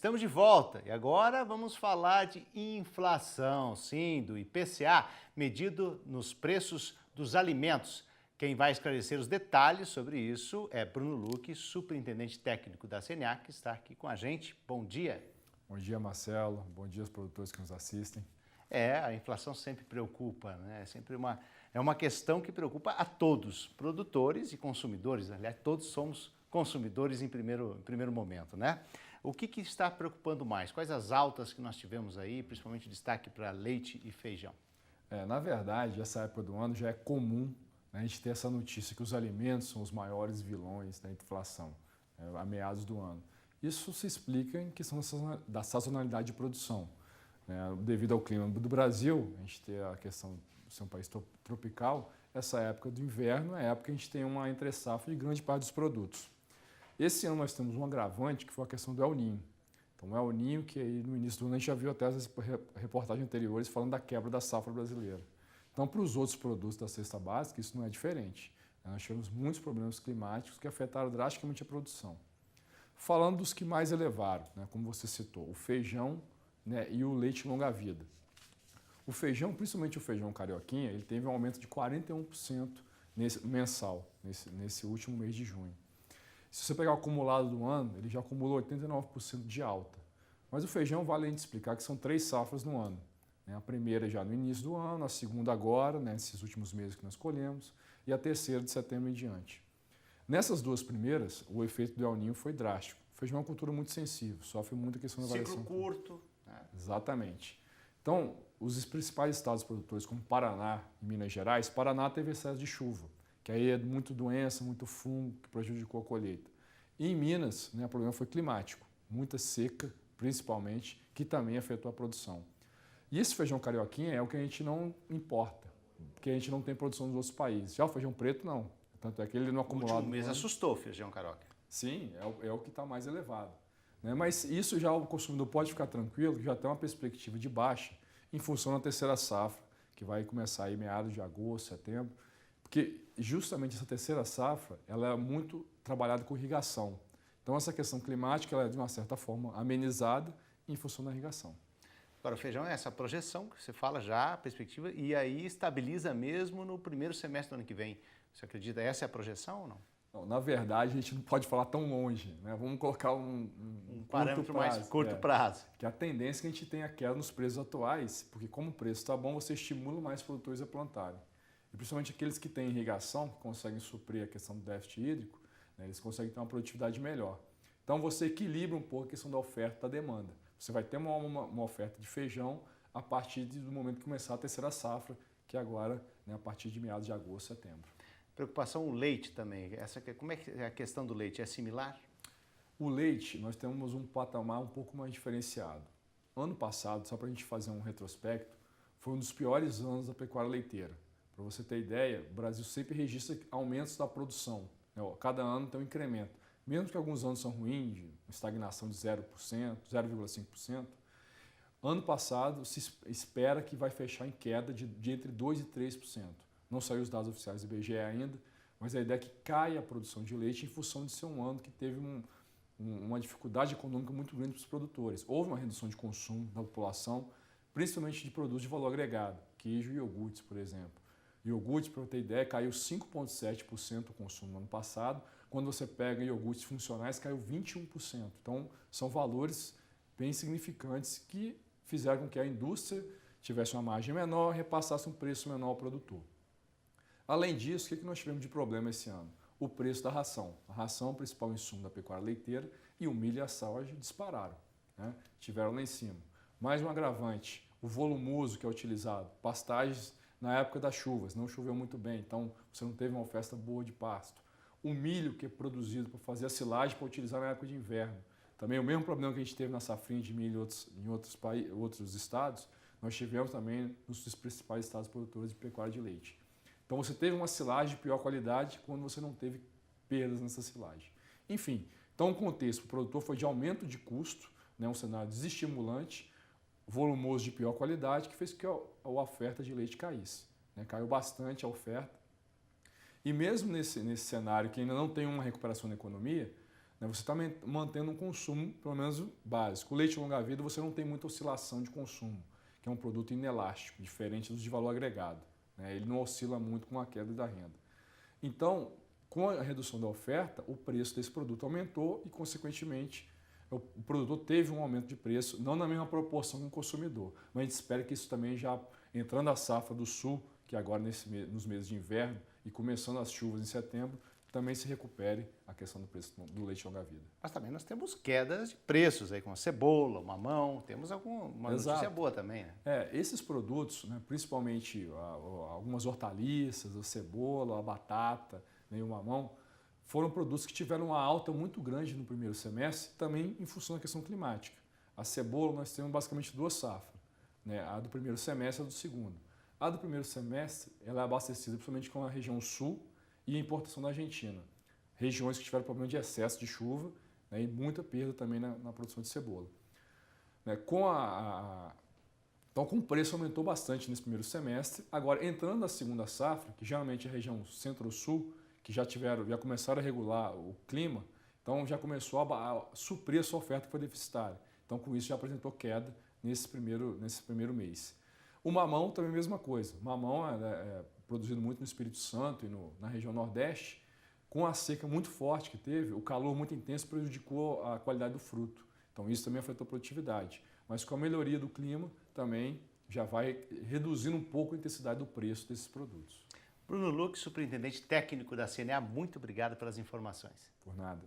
Estamos de volta e agora vamos falar de inflação, sim, do IPCA, medido nos preços dos alimentos. Quem vai esclarecer os detalhes sobre isso é Bruno Luque, superintendente técnico da CNA, que está aqui com a gente. Bom dia. Bom dia, Marcelo. Bom dia aos produtores que nos assistem. A inflação sempre preocupa, né? É uma questão que preocupa a todos, produtores e consumidores. Aliás, todos somos consumidores em primeiro momento, né? O que está preocupando mais? Quais as altas que nós tivemos aí, principalmente destaque para leite e feijão? Na verdade, essa época do ano já é comum, né, a gente ter essa notícia que os alimentos são os maiores vilões da inflação, a meados do ano. Isso se explica em questão da sazonalidade de produção. Devido ao clima do Brasil, a gente tem a questão de ser um país tropical, essa época do inverno é a época que a gente tem uma entre-safra de grande parte dos produtos. Esse ano nós temos um agravante que foi a questão do El Niño. Então, o El Niño, que aí no início do ano a gente já viu até as reportagens anteriores falando da quebra da safra brasileira. Então, para os outros produtos da cesta básica, isso não é diferente. Nós tivemos muitos problemas climáticos que afetaram drasticamente a produção. Falando dos que mais elevaram, como você citou, o feijão, e o leite longa-vida. O feijão, principalmente o feijão carioquinha, ele teve um aumento de 41% mensal, nesse último mês de junho. Se você pegar o acumulado do ano, ele já acumulou 89% de alta. Mas o feijão vale a gente explicar que são 3 safras no ano. A primeira já no início do ano, a segunda agora, nesses últimos meses que nós colhemos, e a terceira de setembro em diante. Nessas duas primeiras, o efeito do El Niño foi drástico. O feijão é uma cultura muito sensível, sofre muito a questão da variação. Ciclo curto. Exatamente. Então, os principais estados produtores, como Paraná e Minas Gerais, Paraná teve excesso de chuva, que aí é muito doença, muito fungo, que prejudicou a colheita. E em Minas, o problema foi climático, muita seca, principalmente, que também afetou a produção. E esse feijão carioquinha é o que a gente não importa, porque a gente não tem produção nos outros países. Já o feijão preto, não. Tanto é que ele não acumulado... O último mês assustou o feijão carioca. Sim, é o que está mais elevado. Mas isso já o consumidor pode ficar tranquilo, que já tem uma perspectiva de baixa em função da terceira safra, que vai começar aí meados de agosto, setembro, porque justamente essa terceira safra ela é muito trabalhada com irrigação. Então essa questão climática ela é de uma certa forma amenizada em função da irrigação. Agora o feijão é essa projeção que você fala já, a perspectiva, e aí estabiliza mesmo no primeiro semestre do ano que vem. Você acredita essa é a projeção ou não? Não, na verdade, a gente não pode falar tão longe, Vamos colocar um parâmetro mais curto prazo. Que a tendência é que a gente tenha queda nos preços atuais, porque como o preço está bom, você estimula mais produtores a plantarem. E principalmente aqueles que têm irrigação, que conseguem suprir a questão do déficit hídrico, eles conseguem ter uma produtividade melhor. Então você equilibra um pouco a questão da oferta e da demanda. Você vai ter uma oferta de feijão a partir do momento que começar a terceira safra, que é agora, a partir de meados de agosto, setembro. Preocupação o leite também. Como é que é a questão do leite? É similar? O leite, nós temos um patamar um pouco mais diferenciado. Ano passado, só para a gente fazer um retrospecto, foi um dos piores anos da pecuária leiteira. Para você ter ideia, o Brasil sempre registra aumentos da produção. Cada ano tem um incremento. Mesmo que alguns anos são ruins, de estagnação de 0%, 0,5%, ano passado se espera que vai fechar em queda de entre 2% e 3%. Não saiu os dados oficiais do IBGE ainda, mas a ideia é que caia a produção de leite em função de ser um ano que teve uma dificuldade econômica muito grande para os produtores. Houve uma redução de consumo da população, principalmente de produtos de valor agregado, queijo e iogurtes, por exemplo. Iogurtes, para ter ideia, caiu 5,7% o consumo no ano passado. Quando você pega iogurtes funcionais, caiu 21%. Então, são valores bem significantes que fizeram com que a indústria tivesse uma margem menor e repassasse um preço menor ao produtor. Além disso, o que nós tivemos de problema esse ano? O preço da ração. A ração é o principal insumo da pecuária leiteira e o milho e a soja dispararam, Tiveram lá em cima. Mais um agravante, o volumoso que é utilizado, pastagens na época das chuvas, não choveu muito bem, então você não teve uma oferta boa de pasto. O milho que é produzido para fazer a silagem para utilizar na época de inverno. Também o mesmo problema que a gente teve na safrinha de milho em outros estados, nós tivemos também nos principais estados produtores de pecuária de leite. Então você teve uma silagem de pior qualidade quando você não teve perdas nessa silagem. Enfim, então o contexto para o produtor foi de aumento de custo, um cenário desestimulante, volumoso de pior qualidade, que fez com que a oferta de leite caísse. Caiu bastante a oferta. E mesmo nesse cenário que ainda não tem uma recuperação na economia, né, você está mantendo um consumo, pelo menos básico. O leite longa-vida você não tem muita oscilação de consumo, que é um produto inelástico, diferente dos de valor agregado, né? Ele não oscila muito com a queda da renda. Então, com a redução da oferta, o preço desse produto aumentou e, consequentemente, o produtor teve um aumento de preço, não na mesma proporção com o consumidor, mas a gente espera que isso também já, entrando a safra do sul, que agora nos meses de inverno e começando as chuvas em setembro, também se recupere a questão do preço do leite longa-vida. Mas também nós temos quedas de preços aí, com a cebola, o mamão, temos uma notícia boa também, né? Esses produtos, né, principalmente algumas hortaliças, a cebola, a batata, né, e o mamão, foram produtos que tiveram uma alta muito grande no primeiro semestre, também em função da questão climática. A cebola nós temos basicamente duas safras, né, a do primeiro semestre e a do segundo. A do primeiro semestre ela é abastecida principalmente com a região sul e a importação da Argentina. Regiões que tiveram problema de excesso de chuva, né, e muita perda também na produção de cebola. Né, então, com o preço aumentou bastante nesse primeiro semestre. Agora, entrando na segunda safra, que geralmente é a região centro-sul, que já começaram a regular o clima, então já começou a suprir a sua oferta que foi deficitária. Então, com isso, já apresentou queda nesse primeiro mês. O mamão também é a mesma coisa. O mamão é produzido muito no Espírito Santo e na região Nordeste. Com a seca muito forte que teve, o calor muito intenso prejudicou a qualidade do fruto. Então, isso também afetou a produtividade. Mas com a melhoria do clima, também já vai reduzindo um pouco a intensidade do preço desses produtos. Bruno Lux, superintendente técnico da CNA, muito obrigado pelas informações. Por nada.